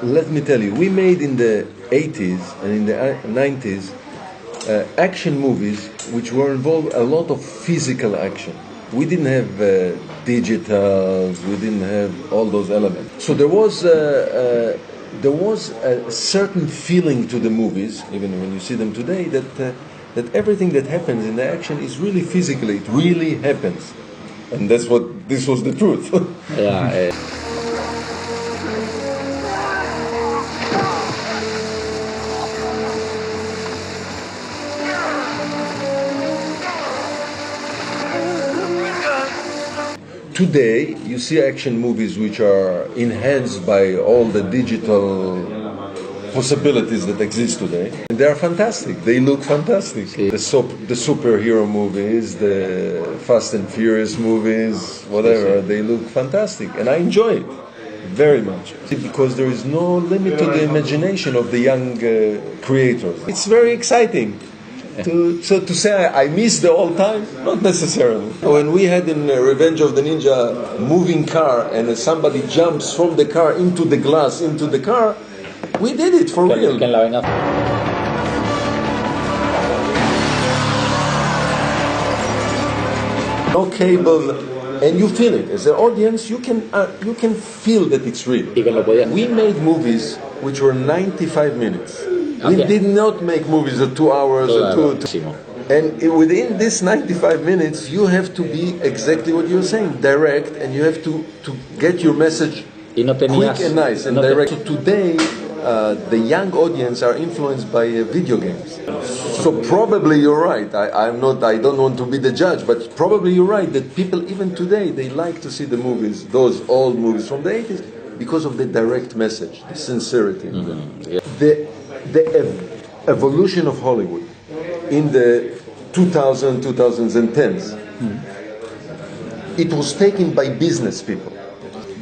let me tell you, we made in the 80s and in the 90s action movies which were involved a lot of physical action. We didn't have digitals, we didn't have all those elements. So there was a certain feeling to the movies, even when you see them today, that everything that happens in the action is really physically, it really happens. And this was the truth. Yeah. Today, you see action movies which are enhanced by all the digital possibilities that exist today. And they are fantastic. They look fantastic. The superhero movies, the Fast and Furious movies, whatever, they look fantastic. And I enjoy it very much. Because there is no limit to the imagination of the young creators. It's very exciting. To say I miss the old time, not necessarily. When we had in Revenge of the Ninja moving car and somebody jumps from the car into the glass into the car, we did it for real. No cable, and you feel it. As an audience, you can feel that it's real. We made movies which were 95 minutes. We did not make movies of 2 hours and within this 95 minutes you have to be exactly what you're saying, direct, and you have to get your message quick and nice and direct. So today the young audience are influenced by video games. So probably you're right. I don't want to be the judge, but probably you're right that people even today they like to see the movies, those old movies from the 80s, because of the direct message, the sincerity. Mm-hmm. Yeah. The evolution of Hollywood in the 2010s, it was taken by business people.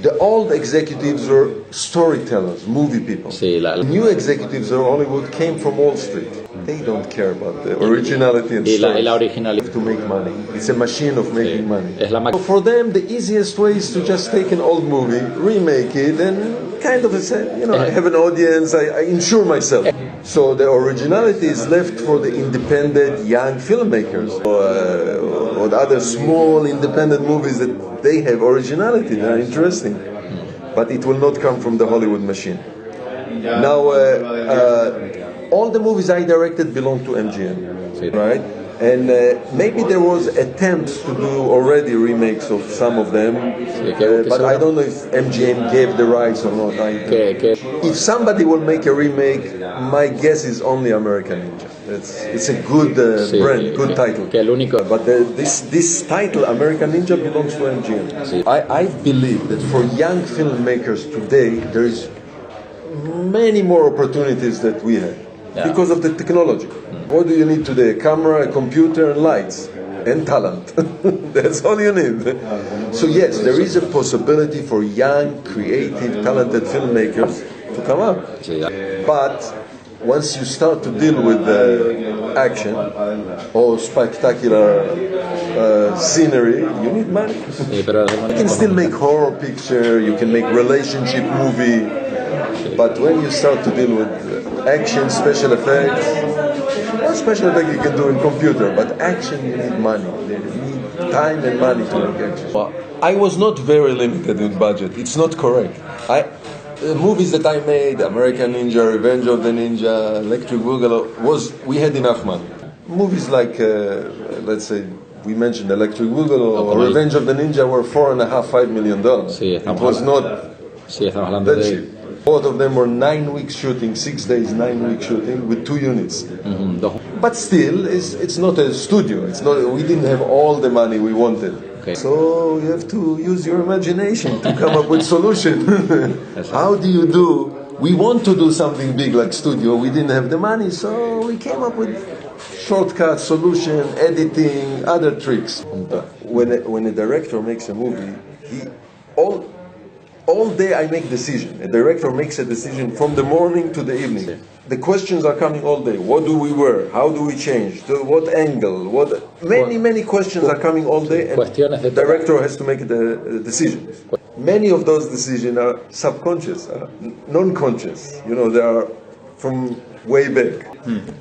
The old executives were storytellers, movie people. The new executives of Hollywood came from Wall Street. They don't care about the originality and stories. To make money. It's a machine of making money. So for them, the easiest way is to just take an old movie, remake it, and kind of say, I have an audience, I insure myself. So the originality is left for the independent young filmmakers or the other small independent movies that they have originality, they are interesting. But it will not come from the Hollywood machine. Now, all the movies I directed belong to MGM, right? And maybe there was attempts to do already remakes of some of them, but I don't know if MGM gave the rights or not. If somebody will make a remake, my guess is only American Ninja. It's a good brand, good title. But this title, American Ninja, belongs to MGM. I believe that for young filmmakers today, there is many more opportunities that we have. Yeah. Because of the technology. What do you need today? A camera, a computer, and lights, and talent. That's all you need. So yes, there is a possibility for young, creative, talented filmmakers to come up. But once you start to deal with action or spectacular scenery, you need money. You can still make horror picture, you can make relationship movie, but when you start to deal with action, special effects, special effects you can do in computer, but action you need money. You need time and money to make action. Well, I was not very limited in budget. It's not correct. The movies that I made, American Ninja, Revenge of the Ninja, Electric Boogaloo, we had enough money. Movies like, let's say, we mentioned Electric Boogaloo or Revenge of the Ninja were $4.5–5 million. It was not that cheap. Both of them were 9 weeks shooting, 6 days, 9 weeks shooting with 2 units. Mm-hmm. But still, it's not a studio. We didn't have all the money we wanted. Okay. So you have to use your imagination to come up with solution. How do you do? We want to do something big like studio. We didn't have the money, so we came up with shortcut solution, editing, other tricks. When a director makes a movie, all day I make decision. A director makes a decision from the morning to the evening. The questions are coming all day. What do we wear? How do we change? What angle? Many questions are coming all day, and the director has to make the decision. many of those decisions are subconscious, non-conscious. You know, they are from way back.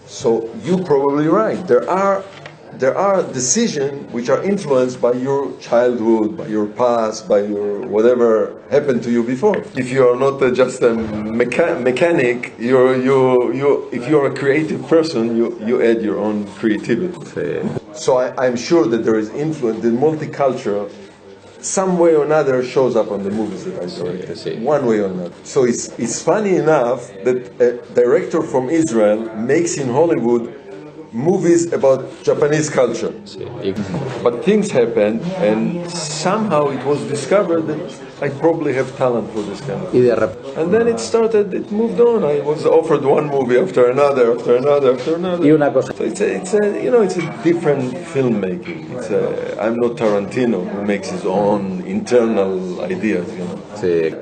So you're probably right. There are decisions which are influenced by your childhood, by your past, by your whatever happened to you before. If you are not just a mechanic, if you're a creative person, you add your own creativity. So I'm sure that there is influence. The multicultural, some way or another, shows up on the movies that I directed. One way or another. So it's funny enough that a director from Israel makes in Hollywood movies about Japanese culture. But things happened, and somehow it was discovered that I probably have talent for this kind of thing. And then it moved on. I was offered one movie after another, after another, after another. So it's a different filmmaking. I'm not Tarantino, who makes his own internal ideas, you know.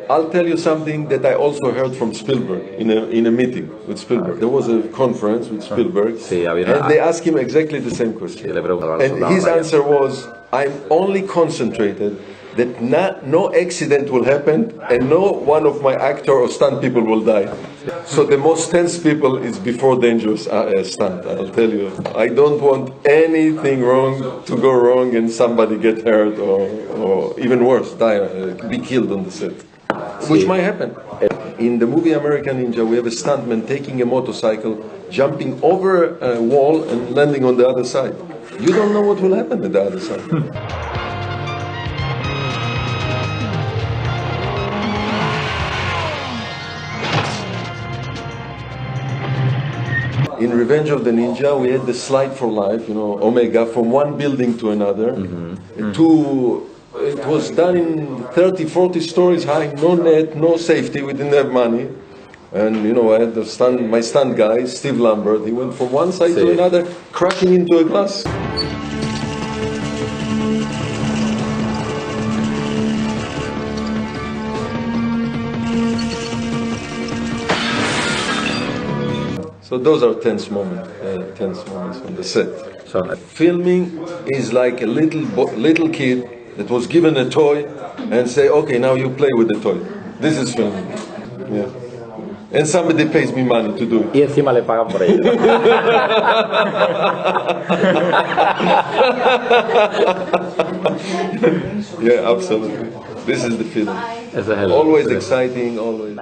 I'll tell you something that I also heard from Spielberg in a meeting with Spielberg. There was a conference with Spielberg, and they asked him exactly the same question. And his answer was, I'm only concentrated that no accident will happen and no one of my actor or stunt people will die. So the most tense people is before dangerous stunt, I'll tell you. I don't want anything wrong to go wrong and somebody get hurt or even worse, die, be killed on the set. Which might happen. In the movie American Ninja, we have a stuntman taking a motorcycle, jumping over a wall and landing on the other side. You don't know what will happen at the other side. In Revenge of the Ninja, we had the slide for life, you know, Omega, from one building to another. It was done in 30, 40 stories high, no net, no safety, we didn't have money. And, you know, I had my stunt guy, Steve Lambert, he went from one side to another, crashing into a glass. So those are tense moments on the set. Filming is like a little kid that was given a toy and say, okay, now you play with the toy. This is filming. Yeah. And somebody pays me money to do it. Y encima le pagan por ello. Yeah, absolutely. This is the feeling. Always exciting, always.